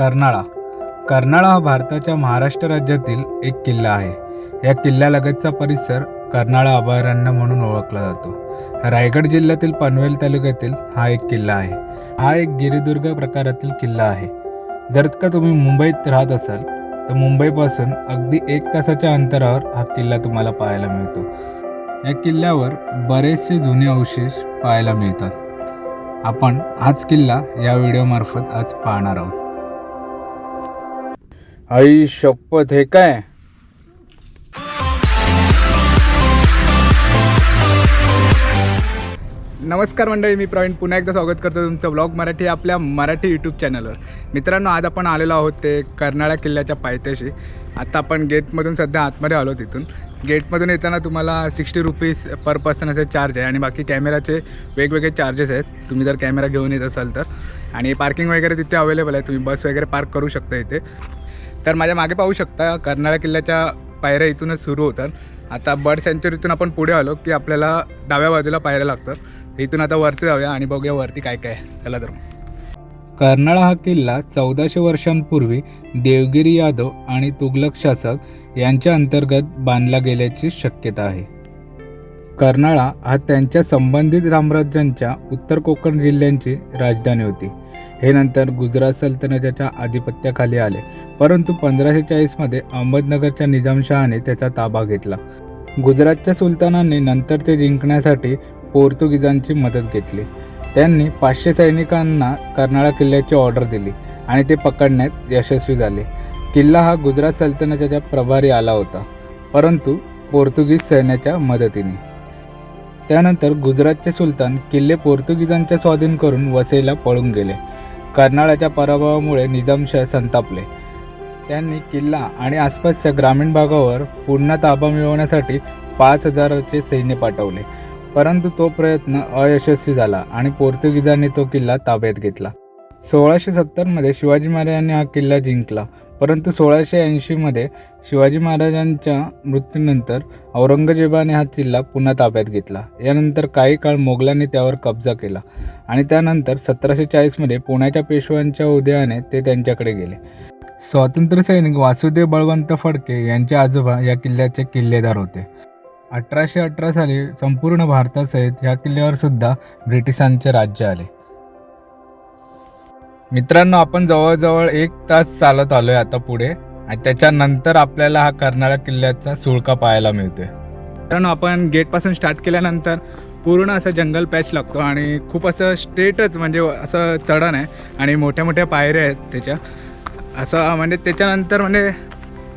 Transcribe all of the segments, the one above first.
कर्नाळा. कर्नाळा हा भारताच्या महाराष्ट्र राज्यातील एक किल्ला आहे. या किल्ल्यालगतचा परिसर कर्नाळा अभयारण्य म्हणून ओळखला जातो. रायगड जिल्ह्यातील पनवेल तालुक्यातील हा एक किल्ला आहे. हा एक गिरिदुर्ग प्रकारातील किल्ला आहे. जर का तुम्ही मुंबईत राहत असाल तर मुंबईपासून अगदी 1 तासाच्या अंतरावर हा किल्ला तुम्हाला पाहायला मिळतो. या किल्ल्यावर बरेचसे जुने अवशेष पाहायला मिळतात. आपण हाच किल्ला या व्हिडिओमार्फत आज पाहणार आहोत. आई शपथ, हे काय? नमस्कार मंडळी, मी प्रवीण पुन्हा एकदा स्वागत करतो तुमचं ब्लॉग मराठी आपल्या मराठी यूट्यूब चॅनलवर. मित्रांनो, आज आपण आलेलो आहोत ते कर्नाळा किल्ल्याच्या पायथ्याशी. आता आपण गेटमधून सध्या आतमध्ये आलो. तिथून गेटमधून येताना तुम्हाला 60 रुपीज पर पर्सन असे चार्ज आहे आणि बाकी कॅमेराचे वेगवेगळे चार्जेस आहेत तुम्ही जर कॅमेरा घेऊन येत असाल तर. आणि पार्किंग वगैरे तिथे अवेलेबल आहे, तुम्ही बस वगैरे पार्क करू शकता इथे. तर माझ्या मागे पाहू शकता कर्नाळा किल्ल्याच्या पायऱ्या इथूनच सुरू होतात. आता बर्ड सँच्युरीतून आपण पुढे आलो की आपल्याला डाव्या बाजूला पायऱ्या लागतात. इथून आता वरती जाऊया आणि बघूया वरती काय काय. चला तर. कर्नाळा हा किल्ला 1400 वर्षांपूर्वी देवगिरी यादव आणि तुघलक शासक यांच्या अंतर्गत बांधला गेल्याची शक्यता आहे. कर्नाळा हा त्यांच्या संबंधित साम्राज्यांच्या उत्तर कोकण जिल्ह्यांची राजधानी होती. हे नंतर गुजरात सल्तनतच्या आधिपत्याखाली आले, परंतु 1540मध्ये अहमदनगरच्या निजामशहाने त्याचा ताबा घेतला. गुजरातच्या सुलतानांनी नंतर ते जिंकण्यासाठी पोर्तुगीजांची मदत घेतली. त्यांनी 500 सैनिकांना कर्नाळा किल्ल्याची ऑर्डर दिली आणि ते पकडण्यात यशस्वी झाले. किल्ला हा गुजरात सल्तनतच्या प्रभारी आला होता, परंतु पोर्तुगीज सैन्याच्या मदतीने. त्यानंतर गुजरातचे सुलतान किल्ले पोर्तुगीजांच्या स्वाधीन करून वसईला पळून गेले. कर्नाळाच्या पराभवामुळे निजामशाह संतापले. त्यांनी किल्ला आणि आसपासच्या ग्रामीण भागावर पुन्हा ताबा मिळवण्यासाठी 5000चे सैन्य पाठवले, परंतु तो प्रयत्न अयशस्वी झाला आणि पोर्तुगीजांनी तो किल्ला ताब्यात घेतला. 1670मध्ये शिवाजी महाराजांनी हा किल्ला जिंकला, परंतु 1680मध्ये शिवाजी महाराजांच्या मृत्यूनंतर औरंगजेबाने हा किल्ला पुन्हा ताब्यात घेतला. यानंतर काही काळ मोगलांनी त्यावर कब्जा केला आणि त्यानंतर 1740मध्ये पुण्याच्या पेशव्यांच्या उदयाने ते त्यांच्याकडे गेले. स्वातंत्र्य सैनिक वासुदेव बळवंत फडके यांचे आजोबा या किल्ल्याचे किल्लेदार होते. 1818 साली संपूर्ण भारतासहित या किल्ल्यावर सुद्धा ब्रिटिशांचे राज्य आले. मित्रांनो, आपण जवळजवळ 1 तास चालत आलोय आता पुढे आणि त्याच्यानंतर आपल्याला हा कर्नाळा किल्ल्याचा सुळका पाहायला मिळतोय. मित्रांनो, आपण गेटपासून स्टार्ट केल्यानंतर पूर्ण असं जंगल पॅच लागतो आणि खूप असं स्ट्रेटच म्हणजे असं चढण आहे आणि मोठ्या मोठ्या पायऱ्या आहेत त्याच्या. असं म्हणजे त्याच्यानंतर म्हणजे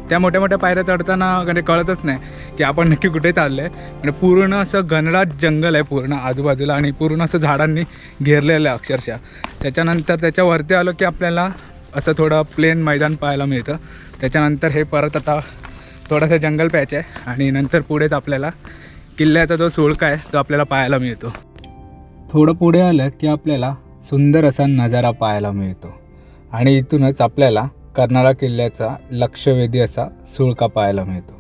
त्या मोठ्या मोठ्या पायऱ्या चढताना म्हणजे कळतच नाही की आपण नक्की कुठे चाललो आहे. म्हणजे पूर्ण असं घनदाट जंगल आहे पूर्ण आजूबाजूला आणि पूर्ण असं झाडांनी घेरलेलं आहे अक्षरशः. त्याच्यानंतर त्याच्यावरती आलो की आपल्याला असं थोडं प्लेन मैदान पाहायला मिळतं. त्याच्यानंतर हे परत आता थोडासा जंगल पॅच आहे आणि नंतर पुढेच आपल्याला किल्ल्याचा जो सुळका आहे तो आपल्याला पाहायला मिळतो. थोडं पुढे आलं की आपल्याला सुंदर असा नजारा पाहायला मिळतो आणि इथूनच आपल्याला कर्नाळा किल्ल्याचा लक्षवेधी असा सुळका पाहायला मिळतो.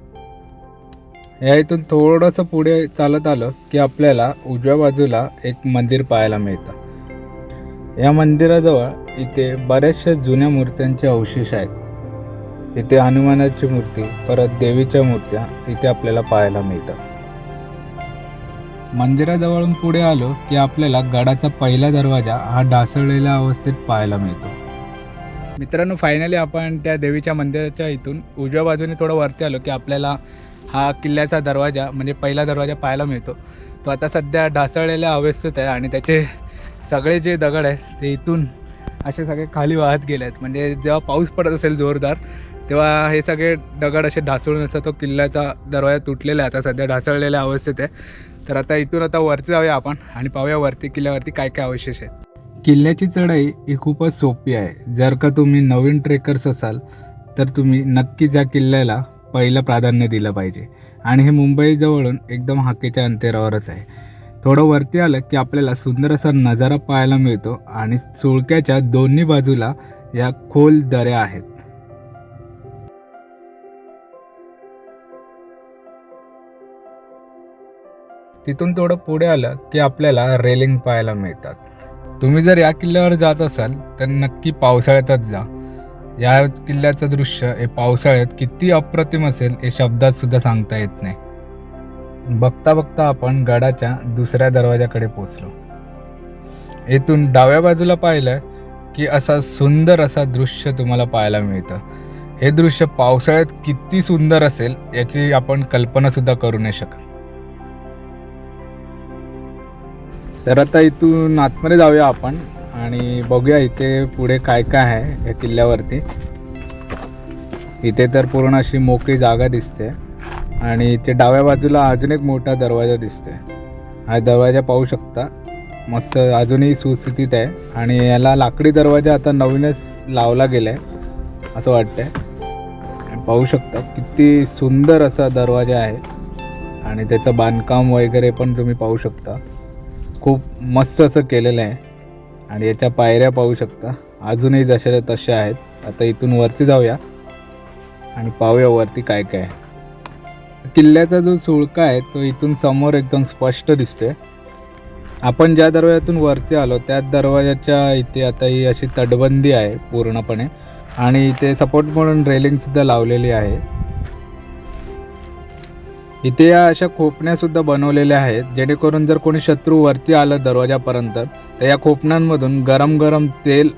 या इथून थोडंसं पुढे चालत आलं की आपल्याला उजव्या बाजूला एक मंदिर पाहायला मिळतं. या मंदिराजवळ इथे बऱ्याचशा जुन्या मूर्त्यांचे अवशेष आहेत. इथे हनुमानाची मूर्ती, परत देवीच्या मूर्त्या इथे आपल्याला पाहायला मिळतात. मंदिराजवळून पुढे आलो की आपल्याला गडाचा पहिला दरवाजा हा ढासळलेल्या अवस्थेत पाहायला मिळतो. मित्रांनो, फायनली आपण त्या देवीच्या मंदिराच्या इथून उजव्या बाजूने थोडं वरती आलो की आपल्याला हा किल्ल्याचा दरवाजा म्हणजे पहिला दरवाजा पाहायला मिळतो. तो आता सध्या ढासळलेल्या अवस्थेत आहे आणि त्याचे सगळे जे दगड आहेत ते इथून असे सगळे खाली वाहत गेले आहेत. म्हणजे जेव्हा पाऊस पडत असेल जोरदार तेव्हा हे सगळे दगड असे ढासळून असं तो किल्ल्याचा दरवाजा तुटलेला आहे, आता सध्या ढासळलेल्या अवस्थेत आहे. तर आता इथून आता वरती जाऊया आपण आणि पाहूया वरती किल्ल्यावरती काय काय अवशेष आहेत. किल्ल्याची चढाई ही खूपच सोपी आहे. जर का तुम्ही नवीन ट्रेकर्स असाल तर तुम्ही नक्कीच या किल्ल्याला पहिलं प्राधान्य दिलं पाहिजे आणि हे मुंबईजवळून एकदम हाकेच्या अंतरावरच आहे. थोडं वरती आलं की आपल्याला सुंदर असा नजारा पाहायला मिळतो आणि सुळक्याच्या दोन्ही बाजूला या खोल दऱ्या आहेत. तिथून थोडं पुढे आलं की आपल्याला रेलिंग पाहायला मिळतात. तुम्ही जर या किल्ल्यावर जात असाल तर नक्की पावसाळ्यातच जा. या किल्ल्याचं दृश्य हे पावसाळ्यात किती अप्रतिम असेल हे शब्दात सुद्धा सांगता येत नाही. बघता बघता आपण गडाच्या दुसऱ्या दरवाजाकडे पोचलो. येथून डाव्या बाजूला पाहिलं की असा सुंदर असा दृश्य तुम्हाला पाहायला मिळतं. हे दृश्य पावसाळ्यात किती सुंदर असेल याची आपण कल्पना सुद्धा करू नाही शकत. तर आता इथून आतमध्ये जाऊया आपण आणि बघूया इथे पुढे काय काय आहे या किल्ल्यावरती. इथे तर पूर्ण अशी मोकळी जागा दिसते आणि इथे डाव्या बाजूला अजून एक मोठा दरवाजा दिसते. हा दरवाजा पाहू शकता, मस्त अजूनही सुस्थितीत आहे आणि याला लाकडी दरवाजा आता नवीनच लावला गेला आहे असं वाटतंय. पाहू शकता किती सुंदर असा दरवाजा आहे आणि त्याचं बांधकाम वगैरे पण तुम्ही पाहू शकता. खूप मस्त असं केलेलं आहे आणि याच्या पायऱ्या पाहू शकता अजूनही जशा तशा आहेत. आता इथून वरती जाऊया आणि पाहूया वरती काय काय आहे. किल्ल्याचा जो सुळका आहे तो इथून समोर एकदम स्पष्ट दिसतोय. आपण ज्या दरवाजातून वरती आलो त्या दरवाजाच्या इथे आता ही अशी तटबंदी आहे पूर्णपणे आणि इथे सपोर्ट म्हणून रेलिंगसुद्धा लावलेली आहे. इथे या अशा खोपण्यासुद्धा बनवलेल्या आहेत जेणेकरून जर कोणी शत्रू वरती आलं दरवाजापर्यंत तर या खोपण्यांमधून गरम गरम तेल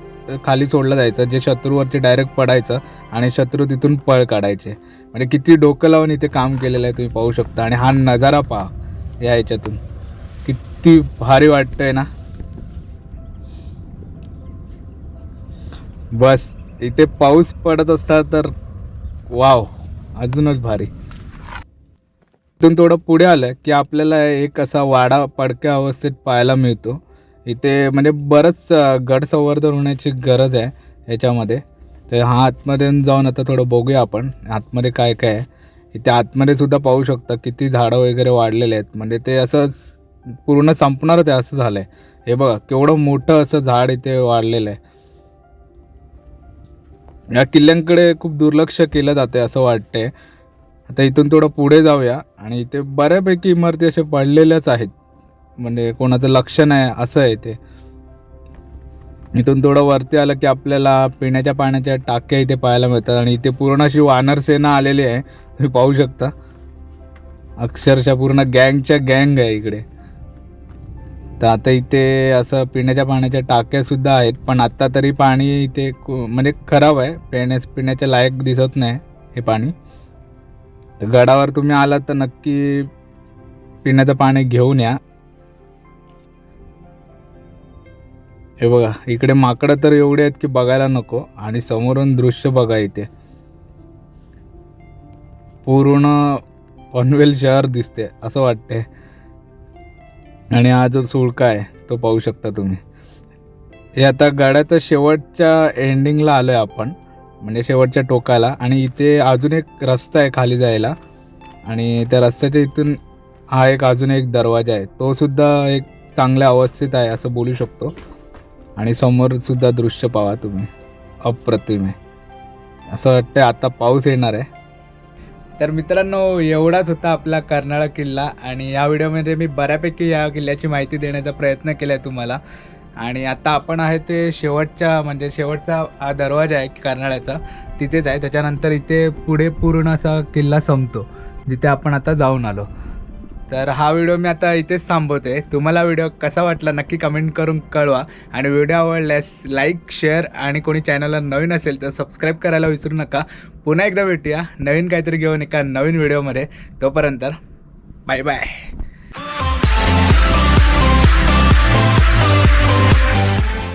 खाली सोडलं जायचं जे शत्रूवरती डायरेक्ट पडायचं आणि शत्रू तिथून पळ काढायचे. म्हणजे किती डोकं लावून इथे काम केलेलं आहे तुम्ही पाहू शकता. आणि हा नजारा पहा या ह्याच्यातून किती भारी वाटतंय ना. बस इथे पाऊस पडत असता तर वाव अजूनच भारी. इथून थोडं पुढे आलं की आपल्याला एक असा वाडा पडक्या अवस्थेत पाहायला मिळतो. इथे म्हणजे बरंच गड संवर्धन होण्याची गरज आहे याच्यामध्ये. तर हा आतमध्ये जाऊन आता थोडं बघूया आपण आतमध्ये काय काय आहे. इथे आतमध्ये सुद्धा पाहू शकता किती झाडं वगैरे वाढलेले आहेत. म्हणजे ते असं पूर्ण संपणारच आहे असं झालं आहे. हे बघा केवढं मोठं असं झाड इथे वाढलेलं आहे. या किल्ल्यांकडे खूप दुर्लक्ष केलं जाते असं वाटतंय. आता इथून थोडं पुढे जाऊया आणि इथे बऱ्यापैकी इमारती अशा पडलेल्याच आहेत. म्हणजे कोणाचं लक्ष नाही असं आहे ते. इथून थोडं वरती आलं की आपल्याला पिण्याच्या पाण्याच्या टाक्या इथे पाहायला मिळतात आणि इथे पूर्ण अशी वानर सेना आलेली आहे तुम्ही पाहू शकता. अक्षरशः पूर्ण गँगच्या गँग आहे इकडे. तर आता इथे असं पिण्याच्या पाण्याच्या टाक्यासुद्धा आहेत पण आत्ता तरी पाणी इथे म्हणजे खराब आहे. पिण्याच्या लायक दिसत नाही हे पाणी. तर गडावर तुम्ही आलात तर नक्की पिण्याचं पाणी घेऊन या. हे बघा इकडे माकडं तर एवढे आहेत की बघायला नको. आणि समोरून दृश्य बघा इथे पूर्ण पनवेल शहर दिसते असं वाटते. आणि हा जो सुळका आहे तो पाहू शकता तुम्ही. हे आता गडाच्या शेवटच्या एंडिंगला आलो आहे आपण म्हणजे शेवटच्या टोकाला. आणि इथे अजून एक रस्ता आहे खाली जायला आणि त्या रस्त्याच्या इथून हा एक अजून एक दरवाजा आहे. तो सुद्धा एक चांगल्या अवस्थेत आहे असं बोलू शकतो. आणि समोरसुद्धा दृश्य पाहा तुम्ही अप्रतिम आहे. असं वाटतं आता पाऊस येणार आहे. तर मित्रांनो एवढाच होता आपला कर्नाळा किल्ला आणि या व्हिडिओमध्ये मी बऱ्यापैकी या किल्ल्याची माहिती देण्याचा प्रयत्न केला आहे तुम्हाला. आणि आता आपण आहे ते शेवटचा हा दरवाजा आहे कर्नाळ्याचा तिथेच आहे. त्याच्यानंतर इथे पुढे पूर्ण असा किल्ला संपतो जिथे आपण आता जाऊन आलो. तर हा व्हिडिओ मी आता इथेच थांबवते. तुम्हाला व्हिडिओ कसा वाटला नक्की कमेंट करून कळवा. आणि व्हिडिओ आवडल्यास लाईक शेअर आणि कोणी चॅनलला नवीन असेल तर सबस्क्राईब करायला विसरू नका. पुन्हा एकदा भेटूया नवीन काहीतरी घेऊन एका नवीन व्हिडिओमध्ये. तोपर्यंत बाय बाय.